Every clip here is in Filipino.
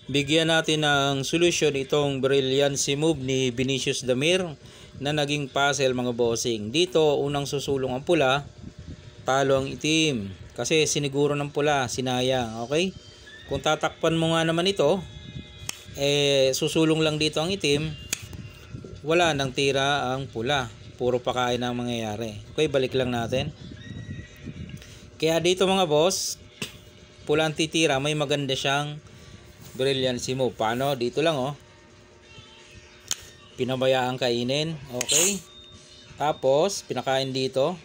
Bigyan natin ng solusyon itong brilliancy move ni Vinicius Damir na naging puzzle mga bossing. Dito unang susulong ang pula, talo ang itim kasi siniguro ng pula, sinayang. Okay, kung tatakpan mo nga naman ito, susulong lang dito ang itim, wala nang tira ang pula, puro pakain ang mangyayari. Okay, balik lang natin. Kaya dito mga boss, pula ang titira, may maganda siyang brilliancy move. Paano? Dito lang pinabayaan kainin. Okay, tapos pinakain dito,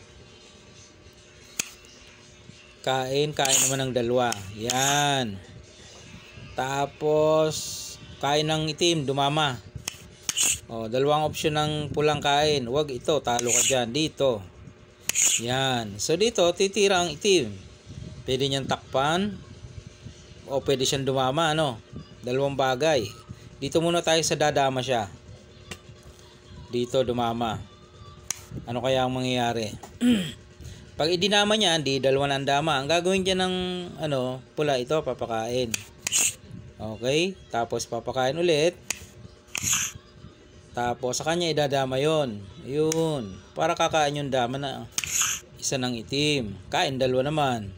kain naman ng dalawa. Yan, tapos kain ng itim, dumama. Dalawang option ng pulang kain. Wag ito, talo ka dyan. Dito, yan. So dito titira ang itim, pwede niyang takpan o pwede siyang dumama, dalawang bagay. Dito muna tayo sa dadama siya. Dito dumama. Ano kaya ang mangyayari? Pag idinama niya, di dalawa na ang dama. Ang gagawin dyan ng pula, ito papakain. Okay, tapos papakain ulit. Tapos sa kanya idadama yon. Yun, para kakain yung dama na isa ng itim. Kain dalawa naman.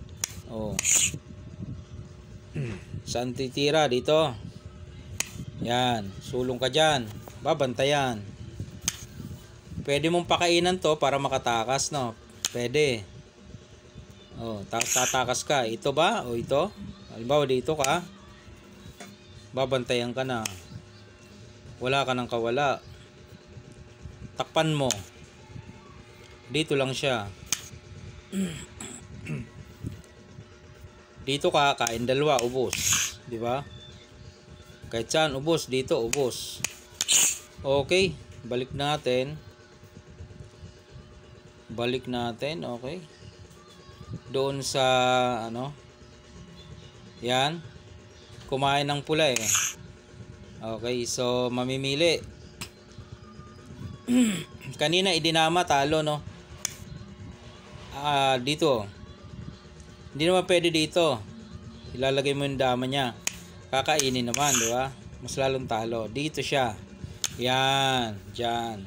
Saan titira? Dito. Yan, sulong ka dyan, babantayan. Pwede mong pakainan to para makatakas, pwede. Tatakas ka. Ito ba o ito? Halimbawa dito ka, babantayan ka na, wala ka ng kawala, takpan mo. Dito lang siya. Dito ka, kain dalawa, ubos, di ba? Kahit saan ubos, dito ubos. Okay, balik natin. Okay, doon sa yan, kumain ng pula Okay, so mamimili. Kanina idinama, talo, dito hindi naman pwede, dito ilalagay mo yung dama niya, kakainin naman, di ba? Mas lalong talo. Dito siya, yan, dyan,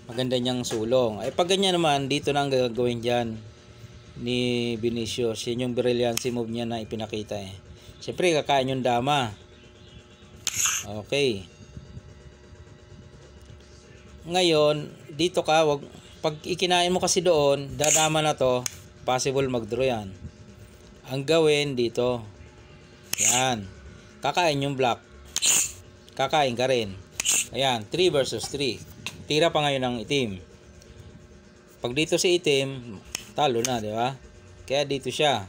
maganda niyang sulong. Pag ganyan naman, dito na ang gagawin dyan ni Vinicius. Yan yung brilliancy move niya na ipinakita Siyempre kakain yung dama. Okay, ngayon dito ka, pag ikinain mo kasi doon, dadama na to, possible mag-draw yan. Ang gawin dito, yan, kakain yung black, kakain ka rin. Ayan, 3 versus 3. Tira pa ngayon ng itim. Pag dito si itim, talo na, di ba? Kaya dito siya,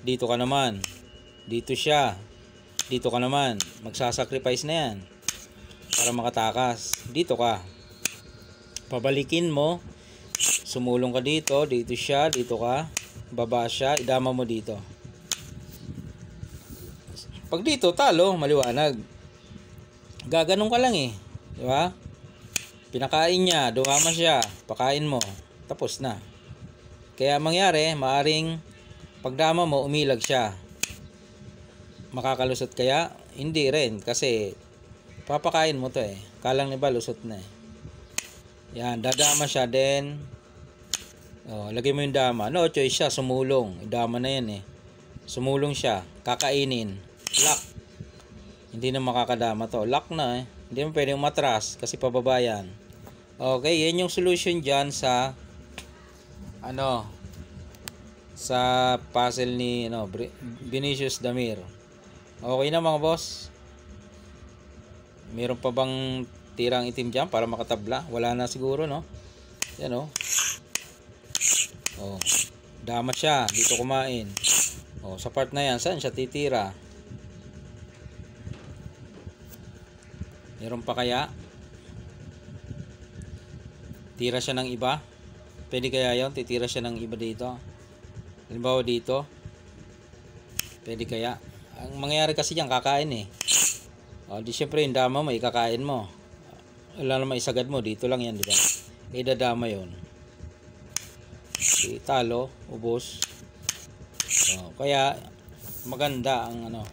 dito ka naman, dito siya, dito ka naman, magsasacrifice na yan para makatakas. Dito ka, pabalikin mo, sumulong ka dito, dito siya, dito ka, baba siya, idama mo dito. Pag dito, talo, maliwanag. Gaganon ka lang di ba? Pinakain niya, dumama siya, pakain mo, tapos na. Kaya mangyari, maaring pagdama mo, umilag siya. Makakalusot kaya? Hindi rin, kasi papakain mo to kalang iba lusot na Yan, dadama siya din. Lagay mo yung dama. No choice siya, sumulong. Dama na yan Sumulong siya, kakainin. Lock. Hindi na makakadama to. Lock na Hindi mo pwedeng matras kasi pababa yan. Okay, yan yung solution dyan sa sa puzzle ni Vinicius Damir. Okay na mga boss. Meron pa bang tirang itim dyan para makatabla? Wala na siguro, Yan dama siya, dito kumain. Sa part na yan, saan siya titira? Meron pa kaya? Tira siya ng iba? Pwede kaya yun? Titira siya ng iba dito? Halimbawa dito? Pwede kaya? Ang mangyayari kasi dyan, kakain di syempre yung dama mo, ikakain mo. Wala naman isagad mo, dito lang yan, di ba? Idadama yun. Talo, ubos. Kaya maganda ang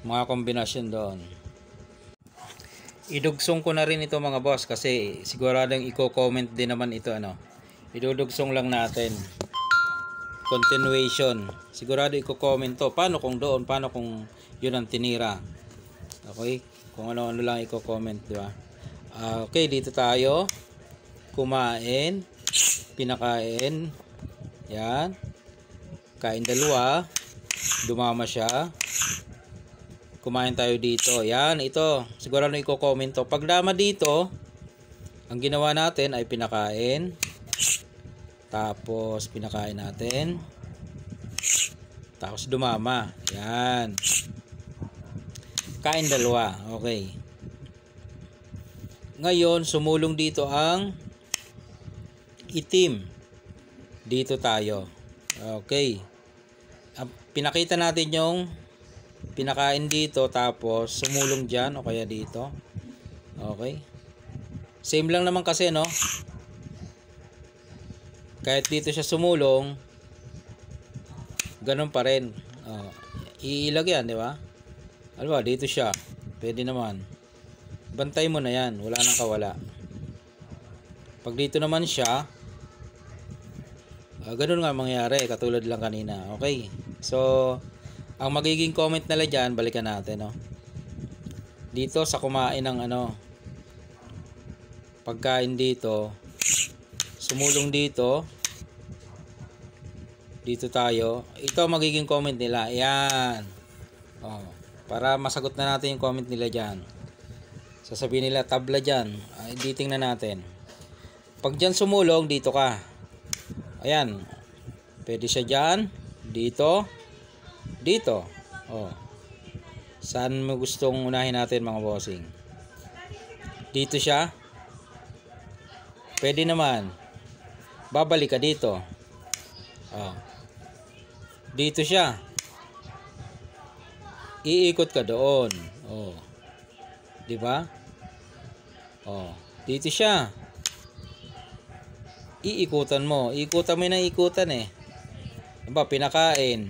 mga kombinasyon doon. Idugsong ko na rin ito mga boss kasi siguradong i-comment din naman ito ano. Idudugsong lang natin. Continuation. Sigurado i-comment to. Paano kung doon? Paano kung yun ang tinira? Okay? Kung ano-ano lang i-comment, di ba? Okay, dito tayo. Kumain. Pinakain. Yan. Kain dalawa. Dumama siya. Kumain tayo dito. Yan, ito. Siguro na i-comment to. Pag dama dito, ang ginawa natin ay pinakain. Tapos, pinakain natin. Tapos, dumama. Yan. Kain dalawa. Okay. Ngayon, sumulong dito ang itim. Dito tayo. Okay. Pinakita natin yung pinakain dito tapos sumulong dyan o kaya dito. Okay. Same lang naman kasi no. Kahit dito siya sumulong, ganun pa rin. Iilag yan, di ba? Ano ba? Dito siya. Pwede naman. Bantay mo na yan. Wala nang kawala. Pag dito naman siya, ganun nga mangyari. Katulad lang kanina. Okay. So, ang magiging comment nila dyan, balikan natin, no? Dito sa kumain ng ano, pagkain dito, sumulong dito, dito tayo. Ito magiging comment nila. Ayan. Para masagot na natin yung comment nila dyan. Sasabihin nila, tabla dyan. Hindi tingnan natin. Pag dyan sumulong, dito ka. Ayan. Pwede siya dyan. Dito. Dito. Saan mo gustong unahin natin mga bossing? Dito siya. Pwede naman. Babalik ka dito. Dito siya. Iikot ka doon. Di ba? Dito siya. Iikutan mo. Ikutan mo na ikutan eh. Diba? Pinakain.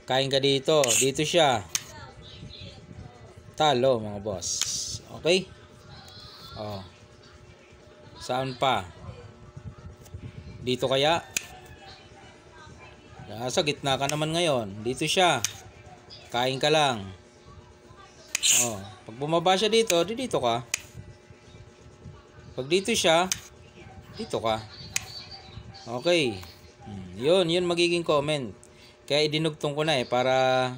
Kain ka dito. Dito siya. Talo mga boss. Okay? Saan pa? Dito kaya? Sa gitna ka naman ngayon. Dito siya. Kain ka lang. Pag bumaba siya dito, dito ka. Pag dito siya, dito ka. Okay. Yun magiging comment. Kaya idinugtong ko na para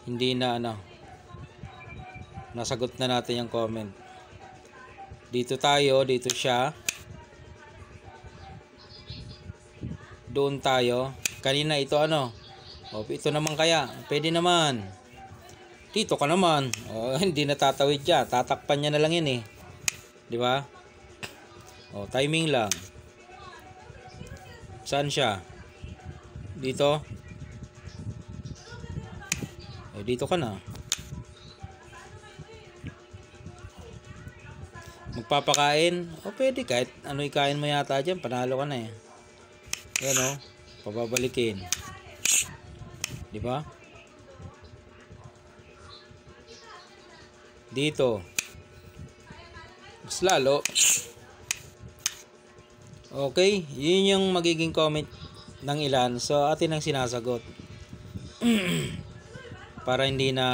hindi na nasagot na natin yung comment. Dito tayo, dito siya. Doon tayo. Kanina ito ito naman kaya. Pwede naman. Dito ka naman. Hindi natatawid siya. Tatakpan niya na lang yun eh. Di ba? Timing lang. Saan siya? Dito. Dito ka na. Magpapakain? Pwede kahit ano ikain mo yata dyan. Panalo ka na eh. Yan pababalikin. Di ba? Dito. Mas lalo. Okay, yun yung magiging comment ng ilan. So atin ang sinasagot. Para hindi na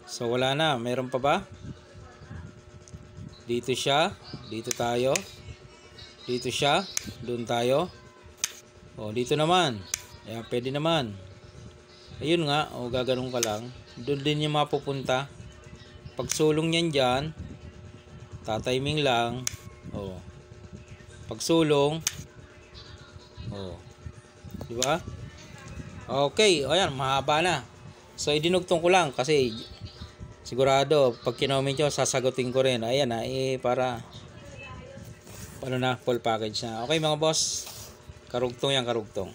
So wala na, meron pa ba? Dito siya, dito tayo. Dito siya, doon tayo. Dito naman. Ayan, pwede naman. Ayun nga, gaganong ka lang. Doon din yung mapupunta. Pag sulong niyan dyan, tatiming lang. Pag sulong, di ba? Okay, ayan, mahaba na. So, idinugtong ko lang kasi sigurado, pag kinoment nyo, sasagutin ko rin. Ayan para full package na. Okay mga boss, karugtong yan, karugtong.